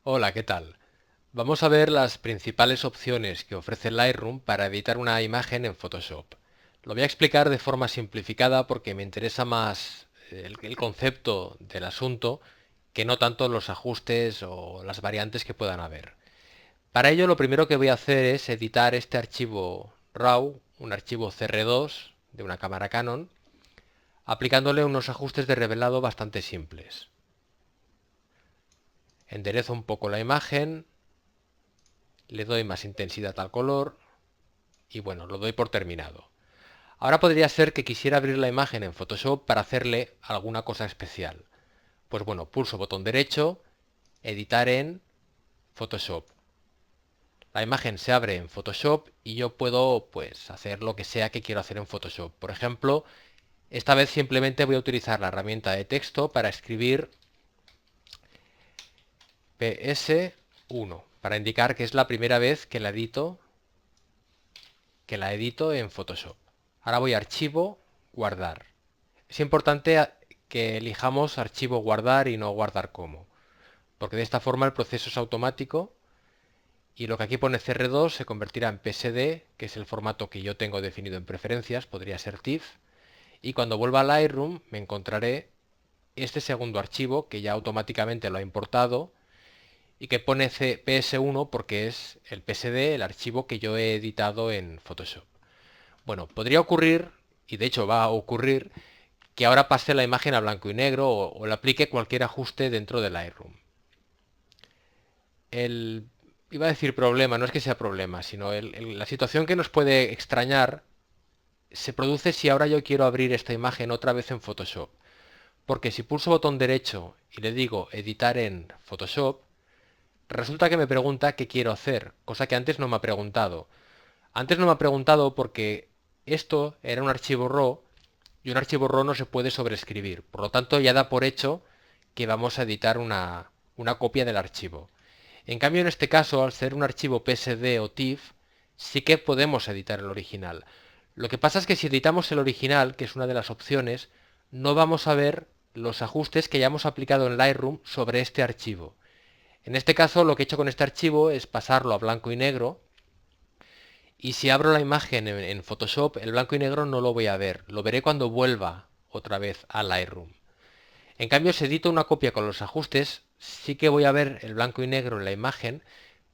Hola, ¿qué tal? Vamos a ver las principales opciones que ofrece Lightroom para editar una imagen en Photoshop. Lo voy a explicar de forma simplificada porque me interesa más el concepto del asunto que no tanto los ajustes o las variantes que puedan haber. Para ello, lo primero que voy a hacer es editar este archivo RAW, un archivo CR2 de una cámara Canon, aplicándole unos ajustes de revelado bastante simples. Enderezo un poco la imagen, le doy más intensidad al color y bueno, lo doy por terminado. Ahora podría ser que quisiera abrir la imagen en Photoshop para hacerle alguna cosa especial. Pues bueno, pulso botón derecho, editar en Photoshop. La imagen se abre en Photoshop y yo puedo pues hacer lo que sea que quiero hacer en Photoshop. Por ejemplo, esta vez simplemente voy a utilizar la herramienta de texto para escribir PS1 para indicar que es la primera vez que la edito en Photoshop. Ahora voy a archivo, guardar. Es importante que elijamos archivo guardar y no guardar como, porque de esta forma el proceso es automático y lo que aquí pone CR2 se convertirá en PSD, que es el formato que yo tengo definido en preferencias, podría ser TIFF, y cuando vuelva a Lightroom me encontraré este segundo archivo que ya automáticamente lo ha importado y que pone PS1 porque es el PSD, el archivo que yo he editado en Photoshop. Bueno, podría ocurrir, y de hecho va a ocurrir, que ahora pase la imagen a blanco y negro o le aplique cualquier ajuste dentro de Lightroom. El, iba a decir problema, no es que sea problema, sino la situación que nos puede extrañar se produce si ahora yo quiero abrir esta imagen otra vez en Photoshop. Porque si pulso botón derecho y le digo editar en Photoshop, resulta que me pregunta qué quiero hacer, cosa que antes no me ha preguntado. Antes no me ha preguntado porque esto era un archivo RAW y un archivo RAW no se puede sobreescribir. Por lo tanto, ya da por hecho que vamos a editar una copia del archivo. En cambio, en este caso, al ser un archivo PSD o TIFF, sí que podemos editar el original. Lo que pasa es que si editamos el original, que es una de las opciones, no vamos a ver los ajustes que ya hemos aplicado en Lightroom sobre este archivo. En este caso, lo que he hecho con este archivo es pasarlo a blanco y negro, y si abro la imagen en Photoshop, el blanco y negro no lo voy a ver. Lo veré cuando vuelva otra vez a Lightroom. En cambio, si edito una copia con los ajustes, sí que voy a ver el blanco y negro en la imagen,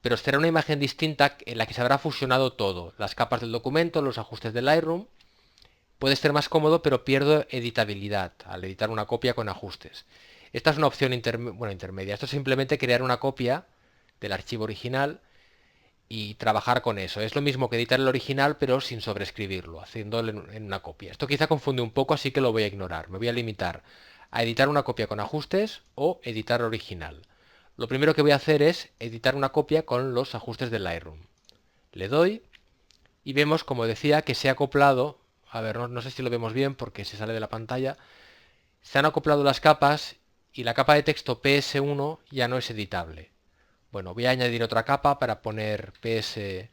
pero será una imagen distinta en la que se habrá fusionado todo. Las capas del documento, los ajustes de Lightroom. Puede ser más cómodo, pero pierdo editabilidad al editar una copia con ajustes. Esta es una opción intermedia. Esto es simplemente crear una copia del archivo original y trabajar con eso. Es lo mismo que editar el original, pero sin sobreescribirlo, haciéndolo en una copia. Esto quizá confunde un poco, así que lo voy a ignorar. Me voy a limitar a editar una copia con ajustes o editar original. Lo primero que voy a hacer es editar una copia con los ajustes de Lightroom. Le doy y vemos, como decía, que se ha acoplado. A ver, no sé si lo vemos bien porque se sale de la pantalla. Se han acoplado las capas y la capa de texto PS1 ya no es editable. Bueno, voy a añadir otra capa para poner PS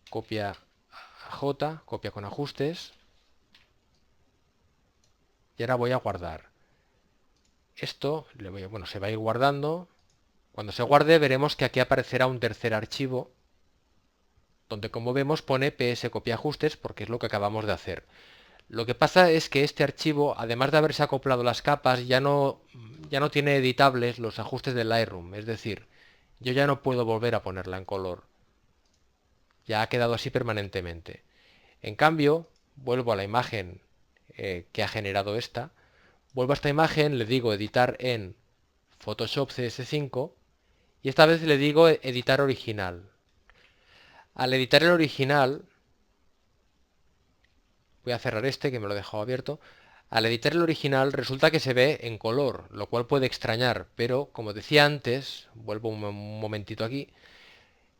copia J, copia con ajustes, y ahora voy a guardar. Esto se va a ir guardando. Cuando se guarde veremos que aquí aparecerá un tercer archivo, donde como vemos pone ps copia ajustes porque es lo que acabamos de hacer. Lo que pasa es que este archivo, además de haberse acoplado las capas, ya no tiene editables los ajustes de Lightroom. Es decir, yo ya no puedo volver a ponerla en color. Ya ha quedado así permanentemente. En cambio, vuelvo a la imagen que ha generado esta. Vuelvo a esta imagen, le digo editar en Photoshop CS5 y esta vez le digo editar original. Al editar el original, voy a cerrar este que me lo he dejado abierto. Al editar el original resulta que se ve en color, lo cual puede extrañar, pero como decía antes, vuelvo un momentito aquí,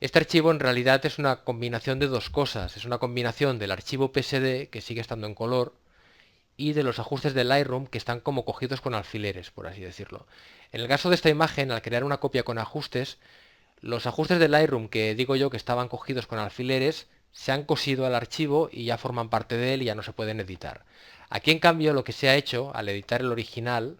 este archivo en realidad es una combinación de dos cosas. Es una combinación del archivo PSD, que sigue estando en color, y de los ajustes de Lightroom que están como cogidos con alfileres, por así decirlo. En el caso de esta imagen, al crear una copia con ajustes, los ajustes de Lightroom que digo yo que estaban cogidos con alfileres se han cosido al archivo y ya forman parte de él y ya no se pueden editar. Aquí en cambio lo que se ha hecho al editar el original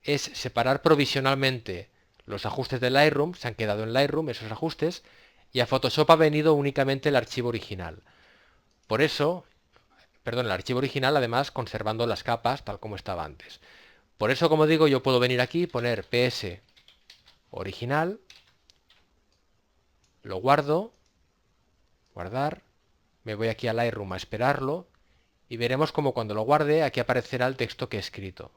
es separar provisionalmente Los ajustes de Lightroom se han quedado en Lightroom, esos ajustes, y a Photoshop ha venido únicamente el archivo original. Por eso, perdón, el archivo original además conservando las capas tal como estaba antes. Por eso, como digo, yo puedo venir aquí, poner PS original, lo guardo, guardar, me voy aquí a Lightroom a esperarlo y veremos como cuando lo guarde aquí aparecerá el texto que he escrito.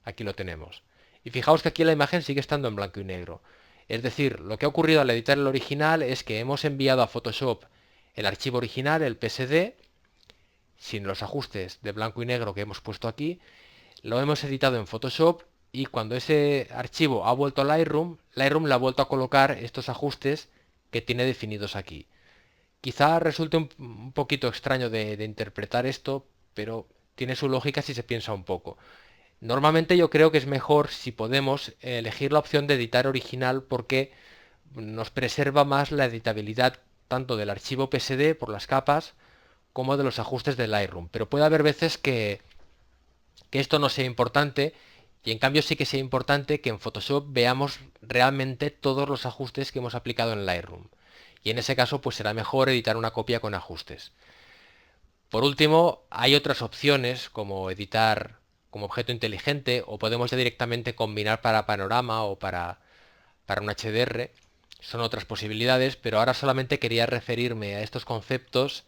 Aquí lo tenemos. Y fijaos que aquí la imagen sigue estando en blanco y negro. Es decir, lo que ha ocurrido al editar el original es que hemos enviado a Photoshop el archivo original, el PSD, sin los ajustes de blanco y negro que hemos puesto aquí, lo hemos editado en Photoshop y cuando ese archivo ha vuelto a Lightroom, Lightroom le ha vuelto a colocar estos ajustes que tiene definidos aquí. Quizá resulte un poquito extraño de interpretar esto, pero tiene su lógica si se piensa un poco. Normalmente yo creo que es mejor si podemos elegir la opción de editar original porque nos preserva más la editabilidad tanto del archivo PSD por las capas como de los ajustes de Lightroom. Pero puede haber veces que esto no sea importante y en cambio sí que sea importante que en Photoshop veamos realmente todos los ajustes que hemos aplicado en Lightroom. Y en ese caso pues será mejor editar una copia con ajustes. Por último, hay otras opciones como editar como objeto inteligente o podemos ya directamente combinar para panorama o para un HDR. Son otras posibilidades, pero ahora solamente quería referirme a estos conceptos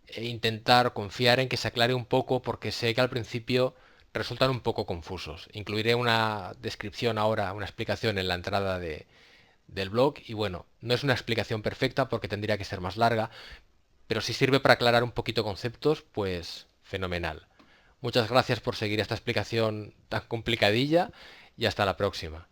e intentar confiar en que se aclare un poco porque sé que al principio resultan un poco confusos. Incluiré una descripción ahora, una explicación en la entrada del blog y bueno, no es una explicación perfecta porque tendría que ser más larga, pero si sirve para aclarar un poquito conceptos, pues fenomenal. Muchas gracias por seguir esta explicación tan complicadilla y hasta la próxima.